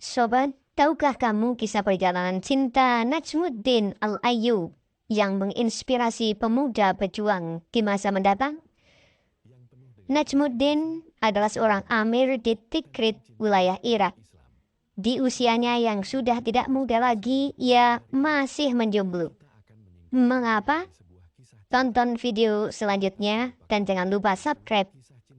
Sobat, tahukah kamu kisah perjalanan cinta Najmuddin Al-Ayyub yang menginspirasi pemuda pejuang di masa mendatang? Najmuddin adalah seorang amir di Tikrit, wilayah Irak. Di usianya yang sudah tidak muda lagi, ia masih menjomblo. Mengapa? Tonton video selanjutnya dan jangan lupa subscribe.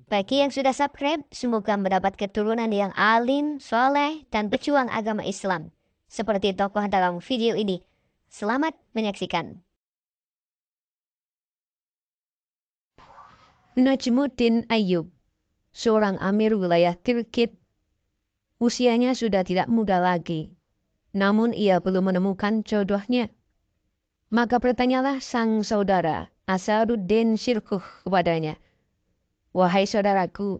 Bagi yang sudah subscribe, semoga mendapat keturunan yang alim, soleh, dan pejuang agama Islam. Seperti tokoh dalam video ini. Selamat menyaksikan. Najmuddin Ayyub, seorang amir wilayah Tikrit. Usianya sudah tidak muda lagi, namun ia belum menemukan jodohnya. Maka bertanyalah sang saudara Asaduddin Syirkuh kepadanya, "Wahai saudaraku,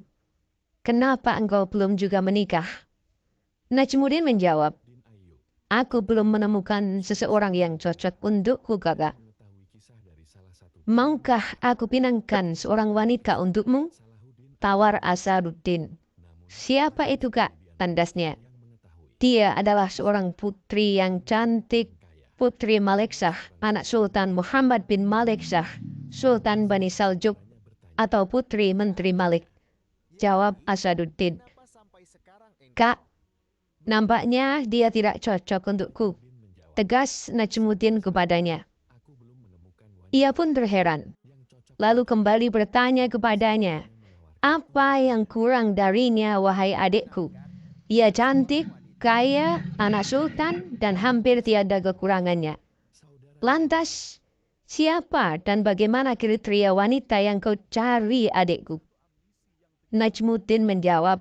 kenapa engkau belum juga menikah?" Najmuddin menjawab, "Aku belum menemukan seseorang yang cocok untukku, kakak. Maukah aku pinangkan seorang wanita untukmu?" Tawar Asaduddin. "Siapa itu, kak?" tandasnya. "Dia adalah seorang putri yang cantik, Putri Maliksah, anak Sultan Muhammad bin Maliksah, Sultan Bani Saljuk, atau Putri Menteri Malik," jawab Asaduddin. "Kak, nampaknya dia tidak cocok untukku," tegas Najmuddin kepadanya. Ia pun terheran, lalu kembali bertanya kepadanya, "Apa yang kurang darinya, wahai adikku? Ia cantik, kaya, anak sultan, dan hampir tiada kekurangannya. Lantas, siapa dan bagaimana kriteria wanita yang kau cari, adikku?" Najmuddin menjawab,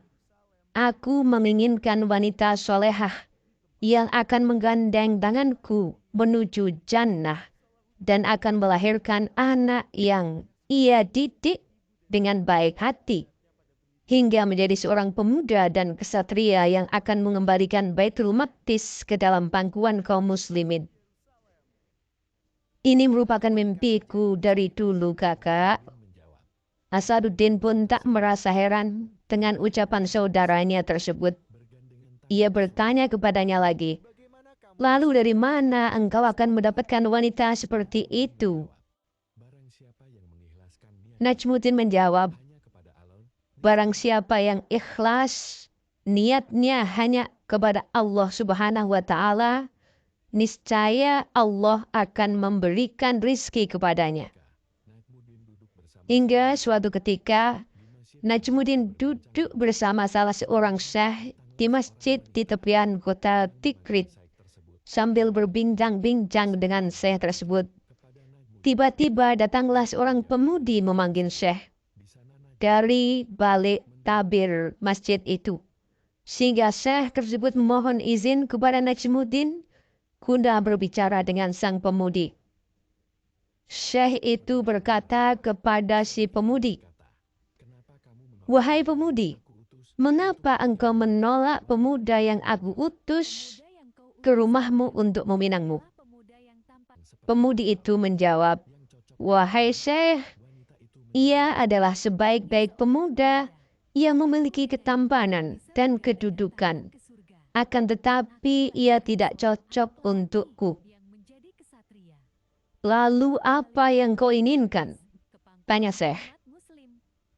"Aku menginginkan wanita solehah yang akan menggandeng tanganku menuju jannah dan akan melahirkan anak yang ia didik dengan baik hati, hingga menjadi seorang pemuda dan kesatria yang akan mengembalikan Baitul Maqdis ke dalam pangkuan kaum muslimin. Ini merupakan mimpiku dari dulu, kakak." Asaduddin pun tak merasa heran dengan ucapan saudaranya tersebut. Ia bertanya kepadanya lagi, "Lalu dari mana engkau akan mendapatkan wanita seperti itu?" Najmuddin menjawab, "Barang siapa yang ikhlas, niatnya hanya kepada Allah Subhanahu wa Ta'ala, niscaya Allah akan memberikan rizki kepadanya." Hingga suatu ketika, Najmuddin duduk bersama salah seorang syekh di masjid di tepian kota Tikrit. Sambil berbincang-bincang dengan syekh tersebut, tiba-tiba datanglah seorang pemudi memanggil syekh dari balik tabir masjid itu, sehingga syekh tersebut memohon izin kepada Najmuddin guna berbicara dengan sang pemudi. Syekh itu berkata kepada si pemudi, "Wahai pemudi, mengapa engkau menolak pemuda yang aku utus ke rumahmu untuk meminangmu?" Pemudi itu menjawab, "Wahai syekh, ia adalah sebaik-baik pemuda yang memiliki ketampanan dan kedudukan. Akan tetapi ia tidak cocok untukku." "Lalu apa yang kau inginkan?" tanya syekh.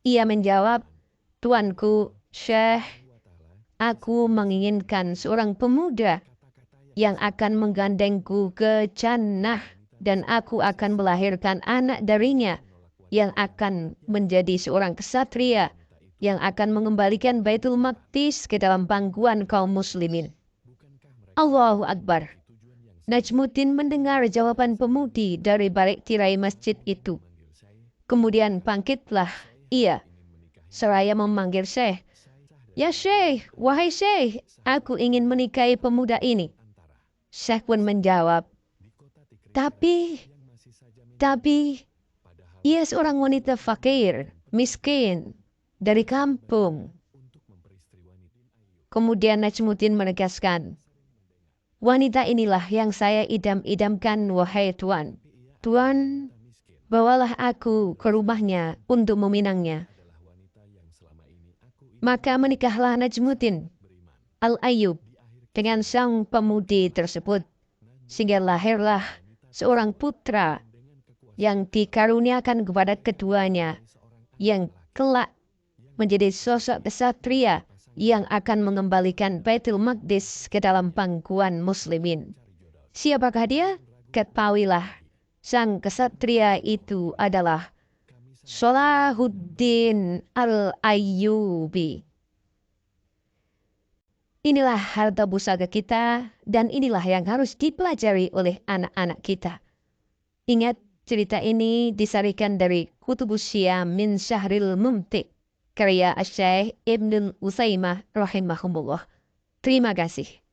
Ia menjawab, "Tuanku, syekh, aku menginginkan seorang pemuda yang akan menggandengku ke jannah dan aku akan melahirkan anak darinya yang akan menjadi seorang kesatria yang akan mengembalikan Baitul Maqdis ke dalam pangkuan kaum muslimin." Allahu Akbar. Najmuddin mendengar jawaban pemudi dari balik tirai masjid itu. Kemudian bangkitlah ia seraya memanggil syekh. "Ya syekh, wahai syekh, aku ingin menikahi pemuda ini." Syekh pun menjawab, Tapi, ia seorang wanita fakir, miskin, dari kampung." Kemudian Najmuddin menegaskan, "Wanita inilah yang saya idam-idamkan, wahai tuan. Tuan, bawalah aku ke rumahnya untuk meminangnya." Maka menikahlah Najmuddin Al-Ayyub dengan sang pemudi tersebut, sehingga lahirlah seorang putra yang dikaruniakan kepada keduanya, yang kelak menjadi sosok kesatria yang akan mengembalikan Baitul Maqdis ke dalam pangkuan muslimin. Siapakah dia? Ketahuilah, sang kesatria itu adalah Salahuddin Al-Ayyubi. Inilah harta pusaka kita, dan inilah yang harus dipelajari oleh anak-anak kita. Ingat, cerita ini disarikan dari Kutubus Syam min Syahril Mumtik, karya Asy-Syaikh Ibnul Utsaimmah rahimahumullah. Terima kasih.